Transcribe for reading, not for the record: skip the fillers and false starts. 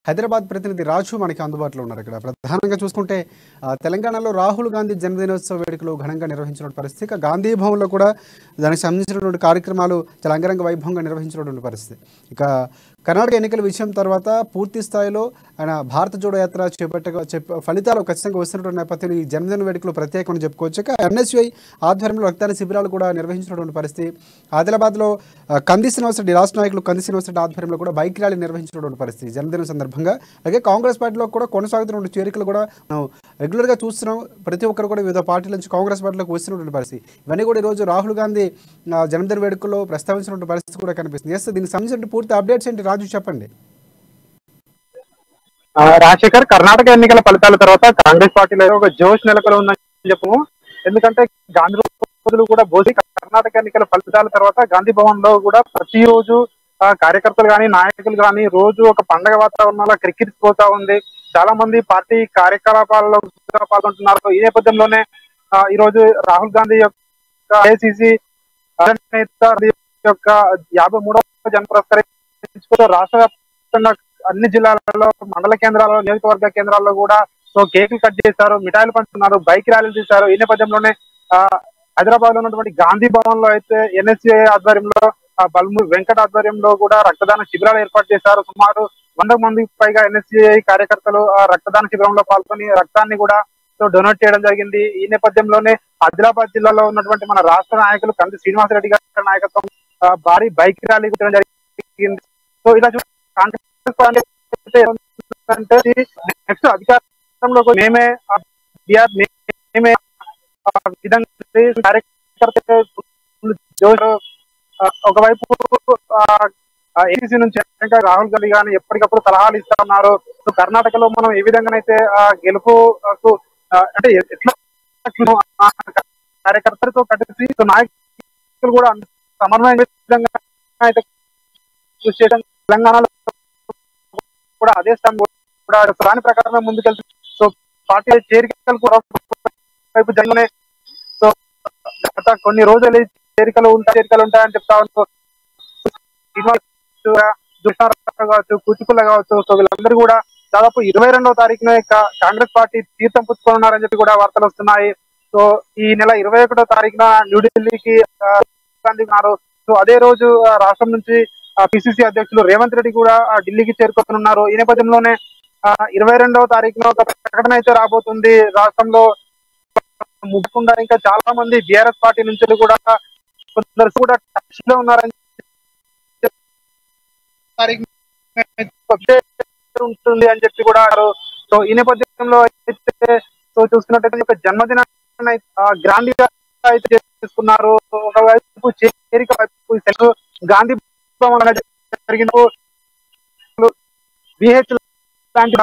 హైదరాబాద్ ప్రతినిధి రాజు మనకి అందుబాటులో ఉన్నారు. ఇక్కడ ప్రధానంగా చూసుకుంటే తెలంగాణలో రాహుల్ గాంధీ జన్మదినోత్సవ వేడుకలు ఘనంగా నిర్వహించిన పరిస్థితి, ఇక గాంధీ భవన్లో కూడా దానికి సంబంధించినటువంటి కార్యక్రమాలు చాలా అంగరంగ వైభవంగా నిర్వహించినటువంటి పరిస్థితి. ఇక కర్ణాటక ఎన్నికల విషయం తర్వాత పూర్తి స్థాయిలో ఆయన భారత జోడో యాత్ర ఫలితాలు ఖచ్చితంగా వస్తున్నటువంటి నేపథ్యంలో ఈ జన్మదిన వేడుకలు ప్రత్యేకంగా చెప్పుకోవచ్చు. ఇక ఎన్ఎస్యుఐ ఆధ్వర్యంలో రక్తదాన శిబిరాలు కూడా నిర్వహించినటువంటి పరిస్థితి. ఆదిలాబాద్లో కంది శ్రీనివాస్ రెడ్డి రాష్ట్ర నాయకులు కంది శ్రీనివాస్ రెడ్డి ఆధ్వర్యంలో కూడా బైక్ ర్యాలీ నిర్వహించినటువంటి పరిస్థితి జన్మదినం సందర్భంగా. అలాగే కాంగ్రెస్ పార్టీలో కూడా కొనసాగుతున్న చేరికలు కూడా మనం రెగ్యులర్గా చూస్తున్నాం. ప్రతి ఒక్కరు కూడా వివిధ పార్టీల నుంచి కాంగ్రెస్ పార్టీలోకి వస్తున్నటువంటి పరిస్థితి. ఇవన్నీ కూడా ఈరోజు రాహుల్ గాంధీ జన్మదిన వేడుకల్లో ప్రస్తావించినటువంటి పరిస్థితి కూడా కనిపిస్తుంది. ఎస్, దీనికి సంబంధించిన పూర్తి అప్డేట్స్ ఏంటి రాజు చెప్పండి. రాజశేఖర్, కర్ణాటక ఎన్నికల ఫలితాల తర్వాత కాంగ్రెస్ పార్టీలో ఒక జోష్ నెలకొని ఉందని చెప్పు. ఎందుకంటే గాంధీ రోజులు కూడా బోసి కర్ణాటక ఎన్నికల ఫలితాల తర్వాత గాంధీ భవన్ లో కూడా ప్రతిరోజు కార్యకర్తలు గాని నాయకులు గాని రోజు ఒక పండగ వాతావరణంలో క్రికెట్ పోతా ఉంది. చాలా మంది పార్టీ కార్యకలాపాలలో పాల్గొంటున్నారు. ఈ నేపథ్యంలోనే ఈ రోజు రాహుల్ గాంధీ యొక్క ఏఐసిసి యొక్క 53వ జన్మ పురస్కరించుకుంటూ రాష్ట్ర వ్యాప్తంగా అన్ని జిల్లాలలో, మండల కేంద్రాలలో, నియోజకవర్గ కేంద్రాల్లో కూడా కేకులు కట్ చేశారు, మిఠాయిలు పంచుతున్నారు, బైక్ ర్యాలీలు తీశారు. ఈ నేపథ్యంలోనే హైదరాబాద్ లో ఉన్నటువంటి గాంధీ భవన్ లో అయితే ఎన్ఎస్ఏ ఆధ్వర్యంలో బల్మూరి వెంకట ఆధ్వర్యంలో కూడా రక్తదాన శిబిరాలు ఏర్పాటు చేశారు. సుమారు 100 మందికి పైగా ఎన్ఎస్ఏ కార్యకర్తలు ఆ రక్తదాన శిబిరంలో పాల్గొని రక్తాన్ని కూడా డొనేట్ చేయడం జరిగింది. ఈ నేపథ్యంలోనే ఆదిలాబాద్ జిల్లాలో ఉన్నటువంటి మన రాష్ట్ర నాయకులు కంది శ్రీనివాసరెడ్డి గారి నాయకత్వం భారీ బైక్ ర్యాలీ చేయడం జరిగింది. సో ఇలా నెక్స్ట్ అధికారంలో మేమే ఒకవైపు ఏసీసీ నుంచి రాహుల్ గాంధీ గాని ఎప్పటికప్పుడు సలహాలు ఇస్తా ఉన్నారు. సో కర్ణాటకలో మనం ఏ విధంగానైతే గెలుపు అంటే ఎట్లా కార్యకర్తలతో కలిసి నాయకులు కూడా సమన్వయం విధంగా అయితే కృషి చేయడం, తెలంగాణలో కూడా అదే స్థానం కూడా దాని ప్రకారమే ముందుకెళ్తుంది. సో పార్టీ చేరికలు కూడా వైపు జరుగునే. సో గత కొన్ని రోజులు చేరికలు ఉంటాయని చెప్తా ఉంటారు. కావచ్చు, కూచుకుల్ల కావచ్చు. సో వీళ్ళందరూ కూడా దాదాపు 22వ తారీఖున కాంగ్రెస్ పార్టీ తీర్థం పుచ్చుకున్నారని చెప్పి కూడా వార్తలు వస్తున్నాయి. సో ఈ నెల 21వ తారీఖున న్యూఢిల్లీకి ఉన్నారు. సో అదే రోజు రాష్ట్రం నుంచి పిసిసి అధ్యక్షులు రేవంత్ రెడ్డి కూడా ఢిల్లీకి చేరుకోనున్నారు. ఈ నేపథ్యంలోనే 22వ తారీఖున ఒక ప్రకటన అయితే రాబోతుంది. రాష్ట్రంలో ముఖ్యంగా ఇంకా చాలా మంది బిఆర్ఎస్ పార్టీ నుంచి కూడా కొందరు కూడా టచ్ లో ఉన్నారని ఉంటుంది అని చెప్పి కూడా. సో ఈ నేపథ్యంలో అయితే చూసుకున్నట్టయితే జన్మదినాన్ని గ్రాండ్ గా అయితే చేసుకున్నారు. ఒకవైపు చేరిక వైపు గాంధీ భవన్ జరిగిన బిహెచ్ లాంటి